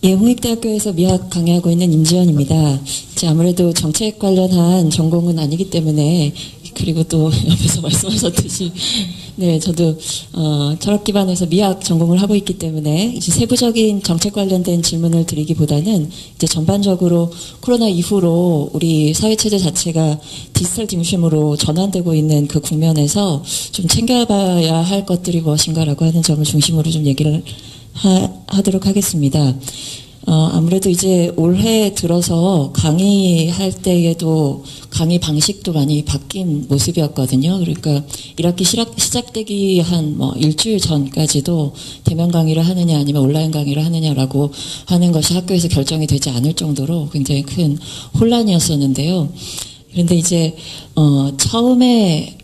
예, 홍익대학교에서 미학 강의하고 있는 임지연입니다. 아무래도 정책 관련한 전공은 아니기 때문에, 그리고 또 옆에서 말씀하셨듯이, 네, 저도 철학 기반에서 미학 전공을 하고 있기 때문에 이제 세부적인 정책 관련된 질문을 드리기보다는 이제 전반적으로 코로나 이후로 우리 사회 체제 자체가 디지털 중심으로 전환되고 있는 그 국면에서 좀 챙겨봐야 할 것들이 무엇인가라고 하는 점을 중심으로 좀 얘기를 하도록 하겠습니다. 아무래도 이제 올해 들어서 강의할 때에도 강의 방식도 많이 바뀐 모습이었거든요. 그러니까 1학기 시작되기 한 일주일 전까지도 대면 강의를 하느냐 아니면 온라인 강의를 하느냐라고 하는 것이 학교에서 결정이 되지 않을 정도로 굉장히 큰 혼란이었었는데요. 그런데 이제 처음에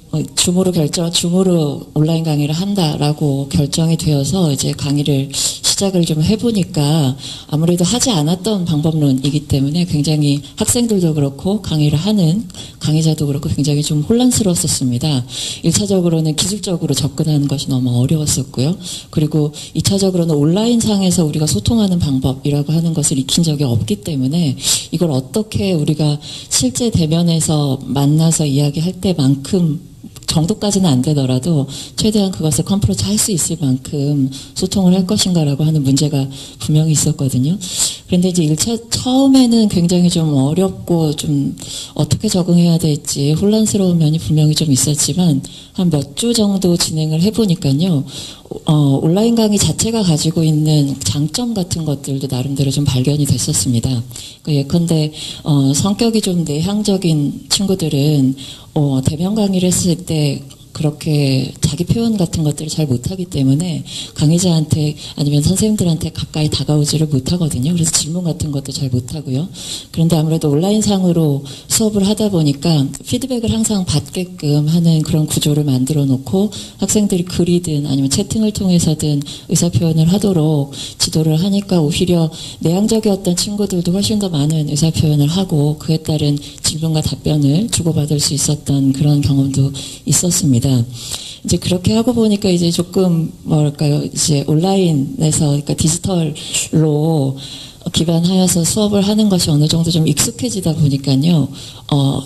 줌으로 온라인 강의를 한다라고 결정이 되어서 이제 강의를 시작을 좀 해보니까 아무래도 하지 않았던 방법론이기 때문에 굉장히 학생들도 그렇고 강의를 하는 강의자도 그렇고 굉장히 좀 혼란스러웠었습니다. 1차적으로는 기술적으로 접근하는 것이 너무 어려웠었고요. 그리고 2차적으로는 온라인상에서 우리가 소통하는 방법이라고 하는 것을 익힌 적이 없기 때문에 이걸 어떻게 우리가 실제 대면에서 만나서 이야기할 때만큼 정도까지는 안 되더라도 최대한 그것을 컨프로치 할 수 있을 만큼 소통을 할 것인가라고 하는 문제가 분명히 있었거든요. 그런데 이제 처음에는 굉장히 좀 어렵고 좀 어떻게 적응해야 될지 혼란스러운 면이 분명히 좀 있었지만 한 몇 주 정도 진행을 해보니까요. 온라인 강의 자체가 가지고 있는 장점 같은 것들도 나름대로 좀 발견이 됐었습니다. 예컨대 성격이 좀 내향적인 친구들은 대면 강의를 했을 때 그렇게 자기 표현 같은 것들을 잘 못하기 때문에 강의자한테 아니면 선생님들한테 가까이 다가오지를 못하거든요. 그래서 질문 같은 것도 잘 못하고요. 그런데 아무래도 온라인상으로 수업을 하다 보니까 피드백을 항상 받게끔 하는 그런 구조를 만들어 놓고 학생들이 글이든 아니면 채팅을 통해서든 의사표현을 하도록 지도를 하니까 오히려 내향적이었던 친구들도 훨씬 더 많은 의사표현을 하고 그에 따른 질문과 답변을 주고받을 수 있었던 그런 경험도 있었습니다. 이제 그렇게 하고 보니까 이제 조금 이제 온라인에서 그러니까 디지털로 기반하여서 수업을 하는 것이 어느 정도 좀 익숙해지다 보니까요.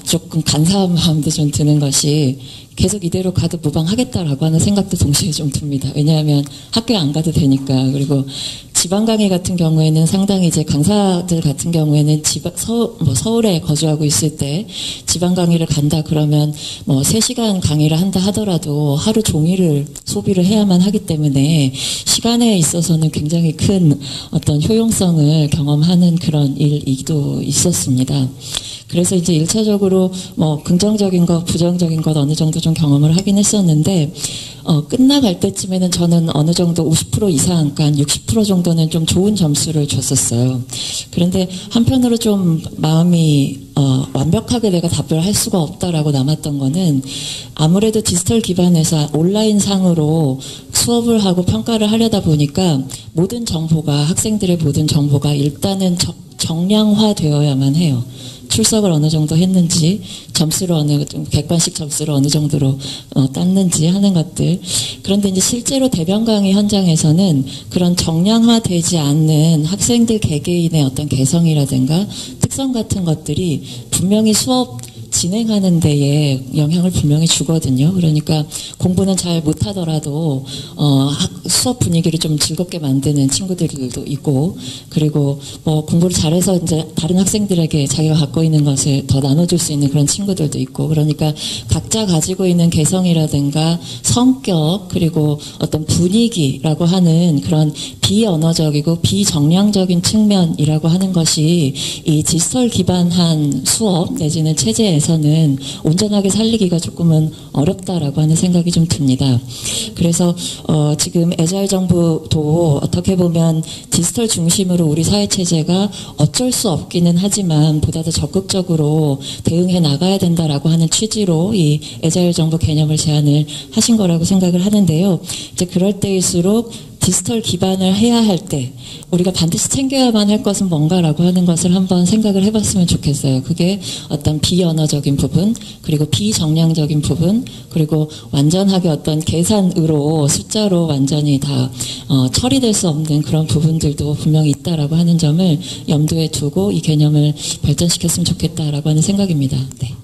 조금 간사한 마음도 좀 드는 것이 계속 이대로 가도 무방하겠다라고 하는 생각도 동시에 좀 듭니다. 왜냐하면 학교에 안 가도 되니까. 그리고 지방 강의 같은 경우에는 상당히 이제 강사들 같은 경우에는 서울에 거주하고 있을 때 지방 강의를 간다 그러면 3시간 강의를 한다 하더라도 하루 종일을 소비를 해야만 하기 때문에 시간에 있어서는 굉장히 큰 어떤 효용성을 경험하는 그런 일이도 있었습니다. 그래서 이제 1차적으로 긍정적인 것, 부정적인 것 어느 정도 좀 경험을 하긴 했었는데, 끝나갈 때쯤에는 저는 어느 정도 50% 이상, 그러니까 60% 정도는 좀 좋은 점수를 줬었어요. 그런데 한편으로 좀 마음이, 완벽하게 내가 답변을 할 수가 없다라고 남았던 거는 아무래도 디지털 기반에서 온라인 상으로 수업을 하고 평가를 하려다 보니까 모든 정보가, 학생들의 모든 정보가 일단은 정량화되어야만 해요. 출석을 어느 정도 했는지, 점수를 객관식 점수를 어느 정도로 땄는지 하는 것들. 그런데 이제 실제로 대면 강의 현장에서는 그런 정량화되지 않는 학생들 개개인의 어떤 개성이라든가 특성 같은 것들이 분명히 수업 진행하는 데에 영향을 분명히 주거든요. 그러니까 공부는 잘 못하더라도 수업 분위기를 좀 즐겁게 만드는 친구들도 있고, 그리고 공부를 잘해서 이제 다른 학생들에게 자기가 갖고 있는 것을 더 나눠줄 수 있는 그런 친구들도 있고, 그러니까 각자 가지고 있는 개성이라든가 성격 그리고 어떤 분위기라고 하는 그런 비언어적이고 비정량적인 측면이라고 하는 것이 이 디지털 기반한 수업 내지는 체제에서는 온전하게 살리기가 조금은 어렵다라고 하는 생각이 좀 듭니다. 그래서 지금 애자일 정부도 어떻게 보면 디지털 중심으로 우리 사회 체제가 어쩔 수 없기는 하지만 보다 더 적극적으로 대응해 나가야 된다라고 하는 취지로 이 애자일 정부 개념을 제안을 하신 거라고 생각을 하는데요. 이제 그럴 때일수록 디지털 기반을 해야 할 때 우리가 반드시 챙겨야만 할 것은 뭔가라고 하는 것을 한번 생각을 해봤으면 좋겠어요. 그게 어떤 비언어적인 부분, 그리고 비정량적인 부분, 그리고 완전하게 어떤 계산으로 숫자로 완전히 다 처리될 수 없는 그런 부분들도 분명히 있다라고 하는 점을 염두에 두고 이 개념을 발전시켰으면 좋겠다라고 하는 생각입니다. 네.